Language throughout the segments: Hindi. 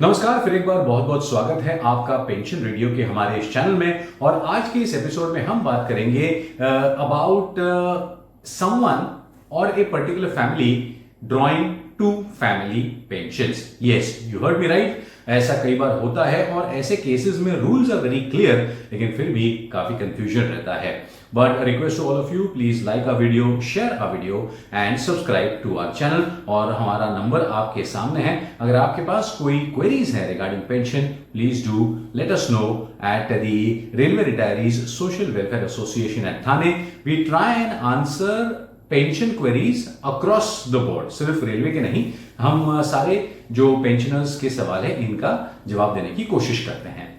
नमस्कार, फिर एक बार बहुत बहुत स्वागत है आपका पेंशन रेडियो के हमारे इस चैनल में। और आज के इस एपिसोड में हम बात करेंगे अबाउट समवन और a particular family drawing two family pensions. Yes, you heard me right. ऐसा कई बार होता है और ऐसे केसेस में रूल्स आर वेरी क्लियर, लेकिन फिर भी काफी कंफ्यूजन रहता है। But request to all of you, please like our video, share our video and subscribe to our channel. और हमारा नंबर आपके सामने है। अगर आपके पास कोई क्वेरीज है regarding pension, please do let us know at the railway retirees social welfare association at Thane. We try and answer pension queries across the board. सिर्फ रेलवे के नहीं, हम सारे जो पेंशनर्स के सवाल है इनका जवाब देने की कोशिश करते हैं।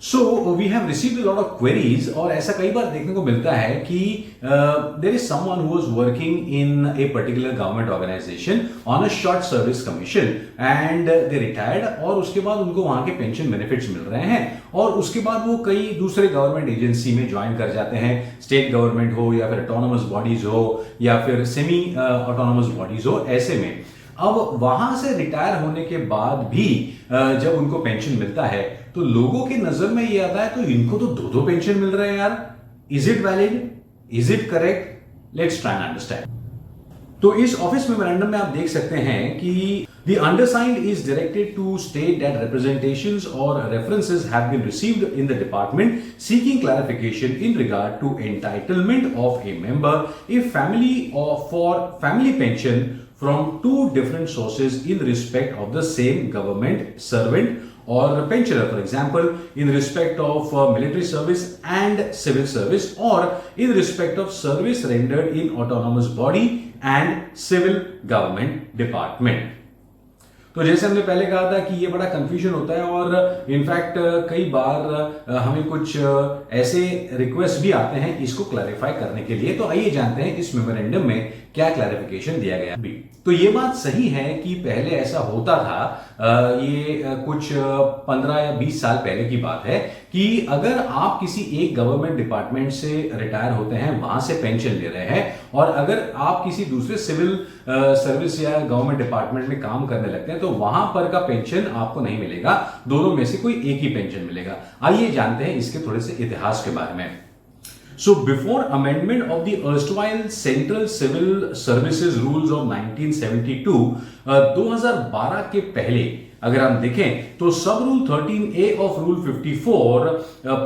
So we have received a lot of queries, और ऐसा कई बार देखने को मिलता है कि there is someone who was working in a particular government organisation on a short service commission and they retired, और उसके बाद उनको वहां के पेंशन बेनिफिट्स मिल रहे हैं, और उसके बाद वो कई दूसरे गवर्नमेंट एजेंसी में ज्वाइन कर जाते हैं। स्टेट गवर्नमेंट हो या फिर ऑटोनोमस बॉडीज हो या फिर सेमी ऑटोनोमस बॉडीज हो। ऐसे में अब वहां से रिटायर होने के बाद भी जब उनको पेंशन मिलता है तो लोगों की नजर में ये आता है तो इनको तो दो पेंशन मिल रहे हैं यार। Is it valid? Is it correct? Let's try and understand. तो इस ऑफिस मेमोरेंडम में आप देख सकते हैं कि the undersigned is directed to state that representations or references have been received in the department seeking clarification in regard to entitlement of a member if family or for family pension from two different sources in respect of the same government servant or pensioner. For example, in respect of military service and civil service, or in respect of service rendered in autonomous body and civil government department. तो जैसे हमने पहले कहा था कि ये बड़ा कंफ्यूजन होता है, और इनफैक्ट कई बार हमें कुछ ऐसे रिक्वेस्ट भी आते हैं इसको क्लैरिफाई करने के लिए। तो आइए जानते हैं इस मेमोरेंडम में क्या क्लैरिफिकेशन दिया गया है। तो ये बात सही है कि पहले ऐसा होता था, ये कुछ 15 या 20 साल पहले की बात है, कि अगर आप किसी एक गवर्नमेंट डिपार्टमेंट से रिटायर होते हैं, वहां से पेंशन ले रहे हैं, और अगर आप किसी दूसरे सिविल सर्विस या गवर्नमेंट डिपार्टमेंट में काम करने लगते हैं तो वहां पर का पेंशन आपको नहीं मिलेगा, दोनों में से कोई एक ही पेंशन मिलेगा। आइए जानते हैं इसके थोड़े से इतिहास के बारे में। So before amendment of the erstwhile Central Civil Services Rules of 1972, 2012 के पहले अगर हम देखें तो सब rule 13A of Rule 54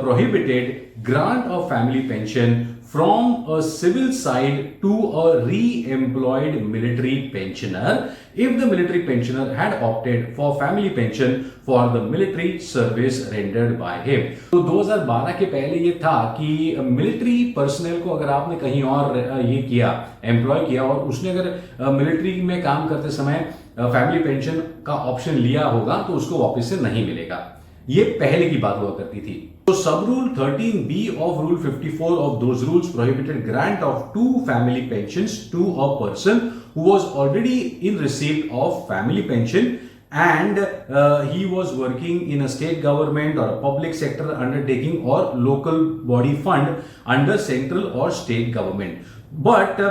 prohibited grant of family pension from a civil side to a re-employed military pensioner if the military pensioner had opted for family pension for the military service rendered by him। तो 2012 के पहले ये था कि मिलिट्री पर्सनल को अगर आपने कहीं और ये किया, एम्प्लॉय किया, और उसने अगर मिलिट्री में काम करते समय फैमिली पेंशन का ऑप्शन लिया होगा तो उसको वापस से नहीं मिलेगा। ये पहले की बात हुआ करती थी। So sub rule 13B of rule 54 of those rules prohibited grant of two family pensions to a person who was already in receipt of family pension and he was working in a state government or a public sector undertaking or local body fund under central or state government. But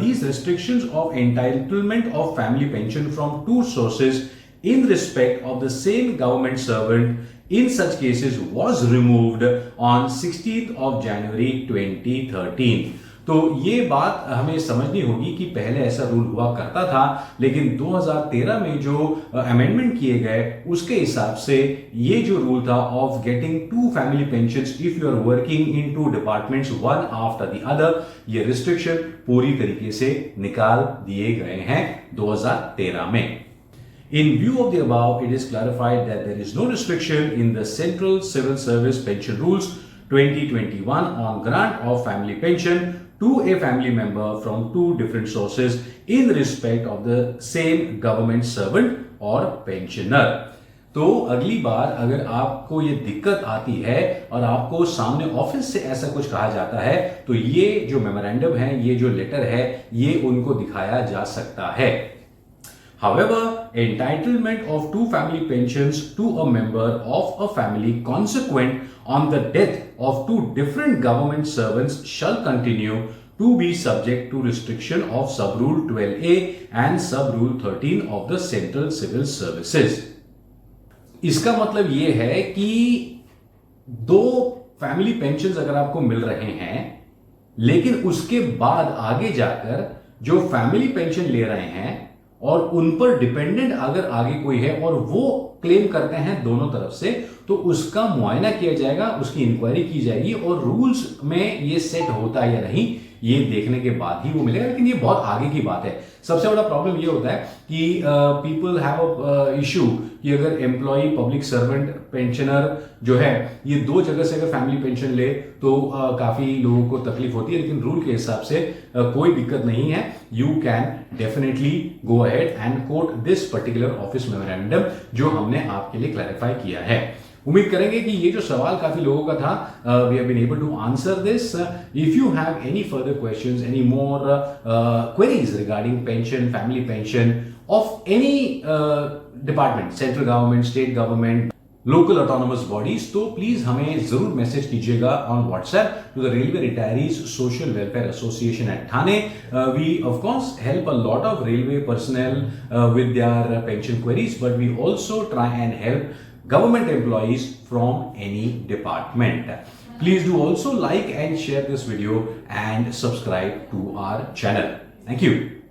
these restrictions of entitlement of family pension from two sources in respect of the same government servant in such cases was removed on 16th of January 2013। तो ये बात हमें समझनी होगी कि पहले ऐसा रूल हुआ करता था, लेकिन 2013 में जो अमेंडमेंट किए गए उसके हिसाब से ये जो रूल था of getting two family pensions if you are working in two departments one after the other, ये रिस्ट्रिक्शन पूरी तरीके से निकाल दिए गए हैं 2013 में। In view of the above, it is clarified that there is no restriction in the Central Civil Service Pension Rules 2021 on grant of family pension to a family member from two different sources in respect of the same government servant or pensioner। तो अगली बार अगर आपको ये दिक्कत आती है और आपको सामने ऑफिस से ऐसा कुछ कहा जाता है तो ये जो मेमोरेंडम है, ये जो लेटर है, ये उनको दिखाया जा सकता है। However, entitlement of two family pensions to a member of a family consequent on the death of two different government servants shall continue to be subject to restriction of Sub-Rule 12A and Sub-Rule 13 of the Central Civil Services। इसका मतलब यह है कि 2 फैमिली पेंशन्स अगर आपको मिल रहे हैं, लेकिन उसके बाद आगे जाकर जो फैमिली पेंशन ले रहे हैं और उन पर डिपेंडेंट अगर आगे कोई है और वो क्लेम करते हैं दोनों तरफ से, तो उसका मुआयना किया जाएगा, उसकी इंक्वायरी की जाएगी और रूल्स में ये सेट होता है या नहीं ये देखने के बाद ही वो मिलेगा। लेकिन ये बहुत आगे की बात है। सबसे बड़ा प्रॉब्लम ये होता है कि पीपल हैव अ इशू कि अगर एम्प्लॉय, पब्लिक सर्वेंट, पेंशनर जो है ये 2 जगह से अगर फैमिली पेंशन ले तो काफी लोगों को तकलीफ होती है। लेकिन रूल के हिसाब से कोई दिक्कत नहीं है। You can definitely go ahead and quote this particular office memorandum जो हमने आपके लिए क्लैरिफाई किया है। उम्मीद करेंगे कि ये जो सवाल काफी लोगों का था, we have been able to answer this. If you have any further questions, any more queries regarding pension, family pension of any department, central government, state government, local autonomous bodies, तो प्लीज हमें जरूर मैसेज कीजिएगा on WhatsApp to the railway retirees social welfare association at Thane. We of course help a lot of railway personnel with their pension queries, but we also try and help government employees from any department. Please do also like and share this video and subscribe to our channel. Thank you.